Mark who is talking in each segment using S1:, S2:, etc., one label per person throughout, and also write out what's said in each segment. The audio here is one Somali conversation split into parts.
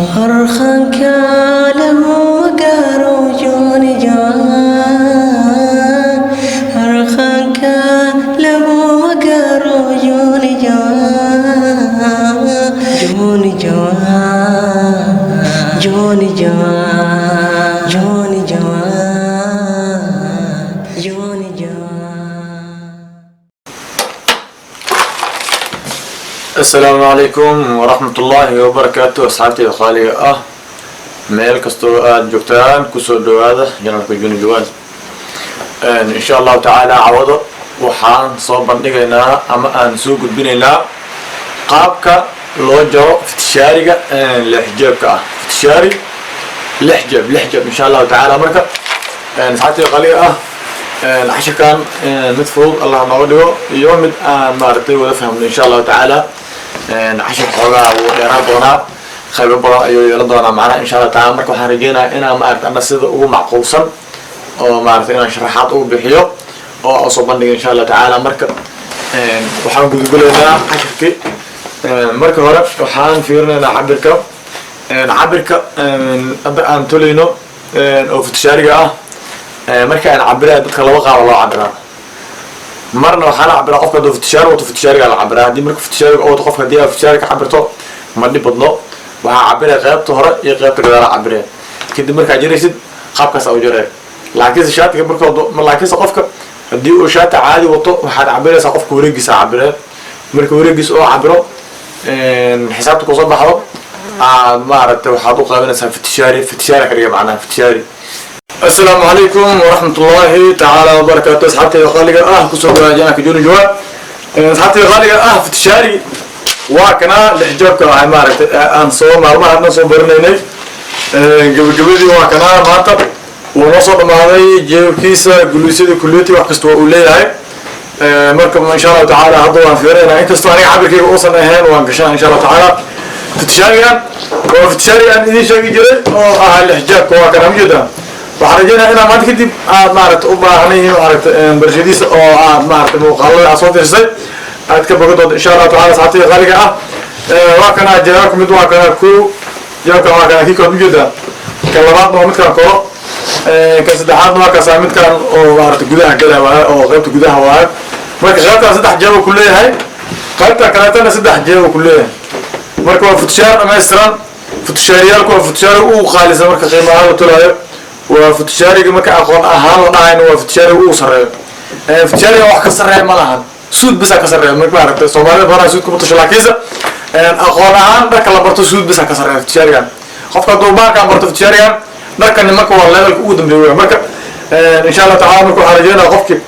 S1: أرخاك له وقارو جوني جوان أرخاك له وقارو جوني جوان جوني جوان جوني جوان جوني جوان جوني جوان.
S2: السلام عليكم ورحمة الله وبركاته. أصحابتي الخالية ميل كستو جوكتان كسو هذا جنرال جوني جوان إن شاء الله تعالى عوض وحان صوب بندقنا أما أنسوق بيننا قابك لو جرو في الشارقة لحجابك في الشارق لحجاب إن شاء الله تعالى مركب أصحابتي الخالية العشاء كان متفوق الله نوديه يوم مارتي ونفهم إن شاء الله تعالى عشاء حوغا وديران خير بلا أيو يردونا معنا إن شاء الله تعالى مركو حارجينا إنا مارت أنا سيد أو معقوصا أو مارت إنا شرحات أو بحيو أو أصوبان إن شاء الله تعالى مركب وحان قد قلنا عشاكي مركب هرب وحان فيرنا نعبرك أن تولينو أو في التشارقة marka aan cabirayo dadka laba qaar loo cabiraa marna waxaan cabiraa qofka doo fitishar oo fitishariga la cabiraa hadii marka fitishariga oo qofka hadii aad fitishariga cabirto ma dhibadno waxa cabiraa qaybta hore iyo qaybta gadaal cabiraa kadib marka jiraysid qaabkaas oo jiray laakiin shaatiga marka ma laakiin qofka hadii uu shaati caadi wato waxaad cabiraysaa qofka wareegiisa cabiraa marka wareegiisa oo cabiro xisaabta ku soo baxdo ma aragtay waxaad u qaadanaysaa fitishari kaliya macnaha fitishari. السلام عليكم ورحمة الله تعالى وبركاته. أصحابتي الغالية كسر جانا كجون جوان أصحابتي الغالية في التشاري وكنا لحجابك عمارة أنصور معلومة نصور برنيني قبل وكنا مارتب ونصور معي جيب كيسة جلوسي كليتي وحكستوا أولي هاي مركب إن شاء الله تعالى هضوا فيرنا إنت استواني عبر كيف أوصلنا هين وانكشان إن شاء الله تعالى في التشاري وفي التشاري أن إذا شاقي جري لحجابك وكنا موجودا وحرجينا هنا ما تكتب مارت وباهني مارت برشيديس أو مارت مقالة أصوات الشيء أتكبر إن شاء الله تعالى ساعتي غالية وكنا جاكم مدوا كنا كو جاكم كنا كيكو موجودة كلامات نومت كنا كو كسدحات نوا كسامت كان أو مارت جودها كذا أو غيرت جودها واحد مركز غيرت سدح جاوا كلها هاي غيرت كلاتنا سدح جاوا كلها مركز فتشار ما يسترن فتشاريال كو فتشار وخالص مركز قيمة هذا طلع وفتشاري ما كأقول أهان ونعين وفتشاري وصر فتشاري واحد كسر ملها سود بس كسر ما بعرف الصومالي برا سود كم تشلع كذا أقول أهان ده كلا برضو سود بس كسر فتشاري خف كدوبار كان برضو فتشاري ده كان مكوا والله الكود مدوي مك إن شاء الله تعالى مكوا حرجينا خفك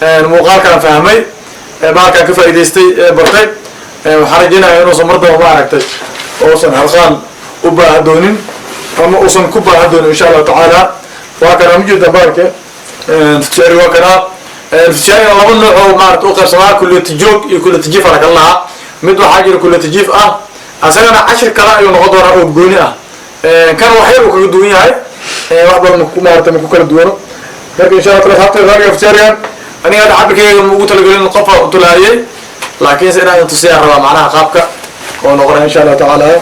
S2: المقال كان فهمي ما كان كيف يدستي برتي وحرجينا إنه صمرته وما عرفت أوصل هالخان وبهدونين أما أوصل كوبا هدون إن شاء الله تعالى وكان موجود دبارك فتشاري وكان فتشاري الله منه أو مارت أخر سواء كل تجوك كل تجيف على الله مدو حاجة كل تجيف أصلا 10 كلا ينقضوا أو بجوني كان وحير وكدوني هاي واحد مارت مكوكل الدوار لكن إن شاء الله تعالى حتى غير فتشاري أنا هذا عبك موجود تلقين القفا وطلعيه لكن سأنا ينتصير معناها قابك ونقرأ إن شاء الله تعالى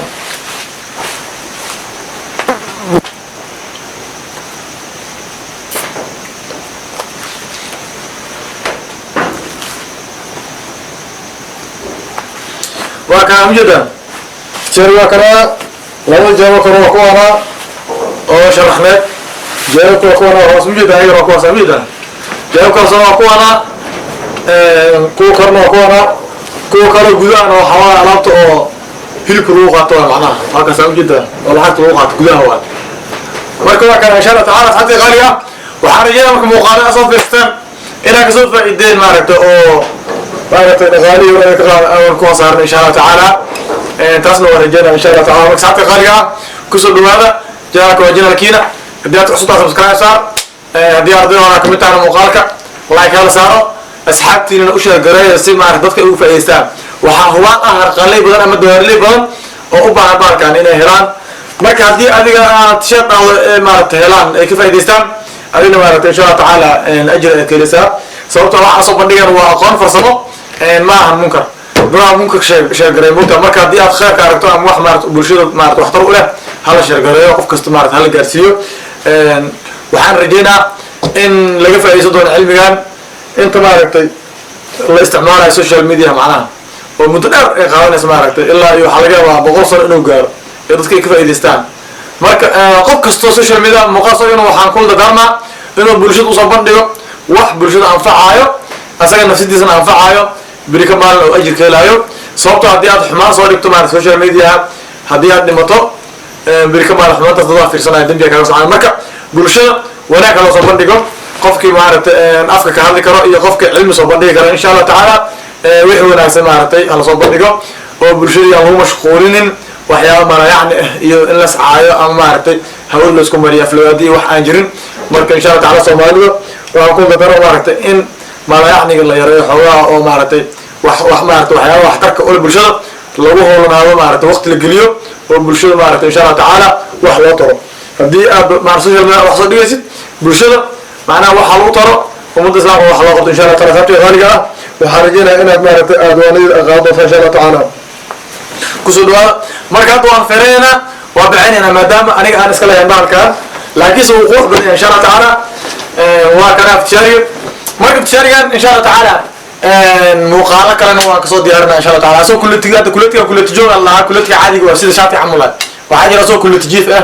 S2: وكان موجودا شري وكنا لو جاوا كنا وكوانا أو شرحنا جاوا كنا راس موجودا هي راس موجودا جاوا كنا وكوانا كوكرنا وكوانا كوكر جودان وحوا علامته أو هيك روقة معناها هكذا موجودا ولا حتى روقة جودها هو مركوا كان إن شاء الله تعالى حتى غالية وحرجينا مركب مقالة أصلا في الستان إلى كسوف الدين ماركته أو ماركت غالي ولا كون صار إن شاء الله تعالى تصلوا ورجال إن شاء الله تعالى مكسات غالية كسر هذا جاك وجينا الكينا بديت أصوات سبسكرايب صار دي أرضنا كميت على مقالك لايك هذا صاروا أسحبتي إن أشياء قرية سي ما عرفتك أو في إستان وحهوان قلي بدل أما دوار لي بدل أو أبا عبار كان هنا هيران مركز دي أديك تشات أو مارت هيران كيف إستان أدينا مارت إن شاء الله تعالى الأجر كيلسا صوت الله عصب النير وأقان فرصمه ما منكر بلا ممكن شيء قريب موتا مركز دي خير كاركتر أم واحد مارت برشيد مارت واحتروا له hala sheergareeyo qof kasta maarata hala gaarsiiyo waxaan rajeynaa in laga faa'iideysan doono cilmigan inta maaragtay la isticmaalayo social media macnaha oo muddo dheer ay qaadanaysa maaragtay ilaa iyo waxaa laga yaabaa 100 sano inuu gaaro ee dadka ay ka faa'iideystaan marka qof kastoo social media muuqaal soo inuu waxaan kula dagaalmaa inuu bulshada usoo bandhigo wax bulshada anfacaayo asaga nafsidiisana anfacaayo beri ka maalin oo ajir ka helaayo sababtoo haddii aad xumaan soo dhigto maarata social media haddii aad dhimato beri ka maalin xumaantaas dadaa fiirsanaya dembiga kaga socon marka bulshada wanaag loo soo bandhigo qofkii maarata afka ka hadli karo iyo qofka cilmi soo bandhigi karo insha Allah taala wixii wanaagsan maaragtay hala soo bandhigo oo bulshada aan ugu mashquulinin waxyaabo mala yacni iyo in la sacaayo ama maaragtay hawl la isku mariyo aflagaadi wax aan jirin marka insha Allah taala Soomaalidu waxaan ku dadaro maaragtay in mala yacniga la yareeyo xoolaha oo maaragtay wax maaragtay waxyaabo wax tarka oo bulshada lagu howlanaado maaragtay waqti la geliyo oo bulshada maaragtay insha Allah taala wax loo taro haddii aad maaragtay wax soo dhigaysid bulshada macnaha waxa lagu taro ummadda islaamka wax loo qabto insha Allah taala sababtoo qaaliga ah waxaan rajeynayaa inaad maaragtay aad waanida qaado insha Allah taala kusoo dhawaada marka hadda waan fereynaa waa bixinaynaa maadaama aniga aan iska leeyahay baalkaan laakiinse wuu qurux badan insha Allah taala waa kana aftijaariga marka aftijaarigan insha Allah taala muuqaalo kalena waan kasoo diyaarinaa insha Allah taala asoo kuletiga joog Allah kuletiga caadiga waa sida shaati camula waxaa jira asoo kuleti jiif ah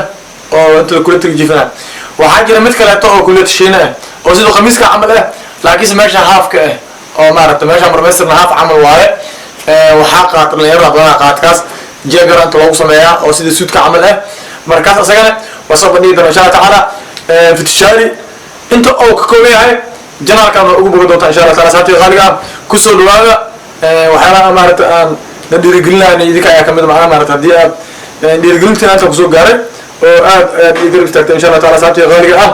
S2: oo inta kuletiga jiifana waxaa jira mid kale oo kuleti shiina ah oo sida khamiiska camal ah laakiinse meesha haafka ah oo maaragtay meesha marmeystirna haaf camal waaye waxaa qaat dhalinyarada badanaa qaadkaas jeegar inta loogu sameeyaa oo sida suudka camal ah markaas asagana waa soo bandhigi doona insha Allah taala fitishaari inta oo ka kooban yahay janaalkan ugu bogan doonta insha Allah taala saati qaaliga kusoo dhawaada waxyaalaha maaragtay aan la dhiirigelinayo idinka ayaa kamid macnaha maaragtay haddii aad dhiirigelintiina inta kusoo gaaray oo aad iga istaagtay insha Allah taala saati qaaliga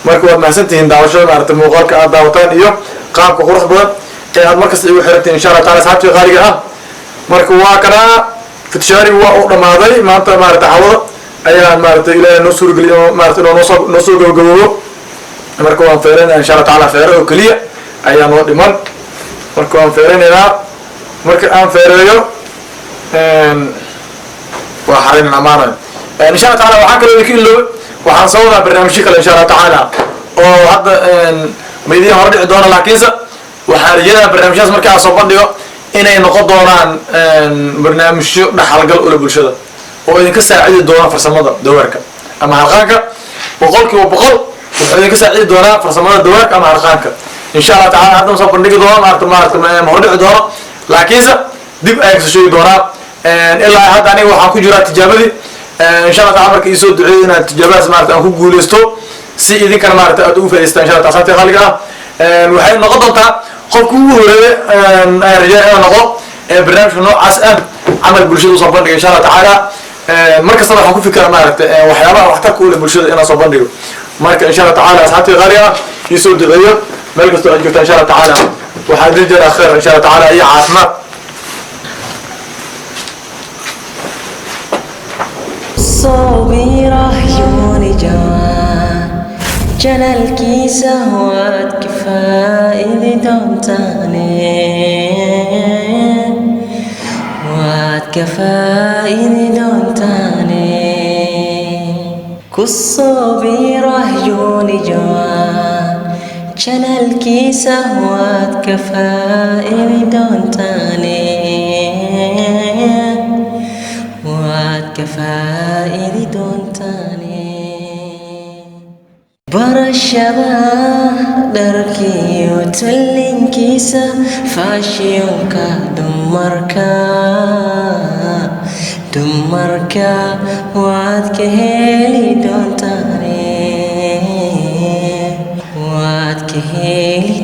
S2: marka waad mahadsantihiin daawashada maaragtay muuqaalka aad daawataan iyo qaabka qurux badan ee aad markasta igu xirantiin insha Allah taala saati qaaliga marka waa kana fitishaari waa u dhamaaday maanta maaragtay cawada ayaan maaragtay ilaahay noo suurageliyo maaragtay noo soo gabagaboobo marka waan feereynaa insha Allah taala feero oo kaliya ayaa noo dhiman marka waan feereynaynaa marka aan feereeyo waa xarin amaana insha Allah taala waxaan kaloo idinka iloobo waxaan soo wadaa barnaamijyo kale insha Allah taala oo hadda ma idiin hor dhici doona laakiinse waxaan rajeynayaa barnaamijyadas marka aan soo bandhigo inay noqon doonaan barnaamijyo dhaxalgal ula bulshada oo idinka saacidi doona farsamada dawaarka ama harqaanka 100% wuxuu idinka saacidi doonaa farsamada dawaarka ama harqaanka insha Allah taala hadda soo bandhigi doona maaragtay ma hor dhici doono laakiinse dib ayaan kasoo sheegi doonaa ilaa hadda aniga waxaan ku jiraa tijaabadii insha Allah taala marka isoo duceeyo inaan tijaabadaas maaragtay aan ku guuleysto si idinkana maaragtay aad ugu faa'iideystaan insha Allah taala saati qaaliga waxay noqon doontaa qofku ugu horeeyay ay rajaa noqo barnaamijka noocaas camal bulshada soo bandhiga insha Allah taala markasta waxaan ku fikiraa maaragtay waxyaabaha waxtarka u leh bulshada inaan soo bandhigo marka insha Allah taala asxaabtii qaaliga isoo duceeyo meel kasta aad joogtaan insha Allah taala waxaa idin jira khayr insha Allah taala iyo caafimaad
S1: صبيرة عيوني جنى الكيسة واد كفاية دونتاني واد كفاية دونتاني كالصبيرة عيوني جنى الكيسة واد كفاية دونتاني كفائي دونتاني برشبا دركي وتلنكيسا فاشيوكا دمركا وعد كهيلي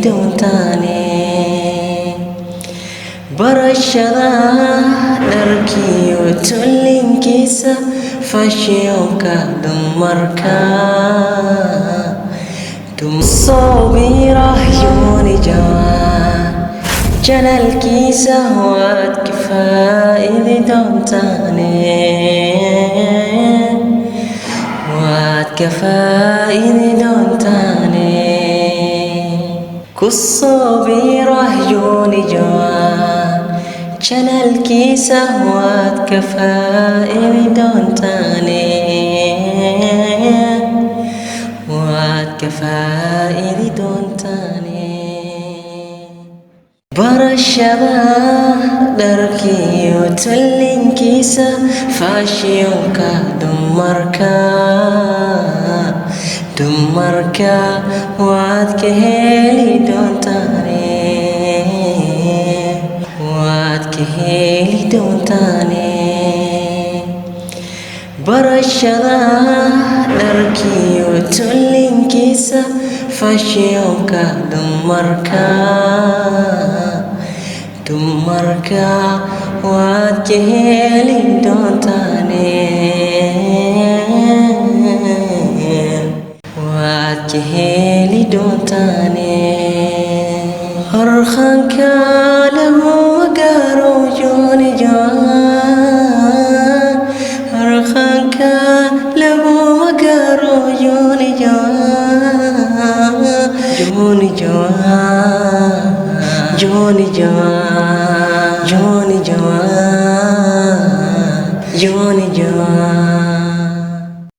S1: دونتاني برشدا دركي وتلنكيسا فاشيوكا دمركا صبيرة عيوني جنى الكيسة واد كفاية دونتاني واد كفاية دونتاني كالصبيرة عيوني shanalkiisa waad ka faa'iidi doontaane waad ka faa'iidi doontaane barashada dharkiyo tallinkiisa faashiyonka dumarka waad ka heli doontaane waad ka heli doontaane barashada dharkiyo tallinkiisa faashiyonka dumarka waad ka heli doontaane waad ka heli doontaane harqaanka laguma gaaro jooni jawaan harqaanka laguma gaaro jooni jawaan jooni jawaan jooni jawaan jooni jawaan jooni jawaan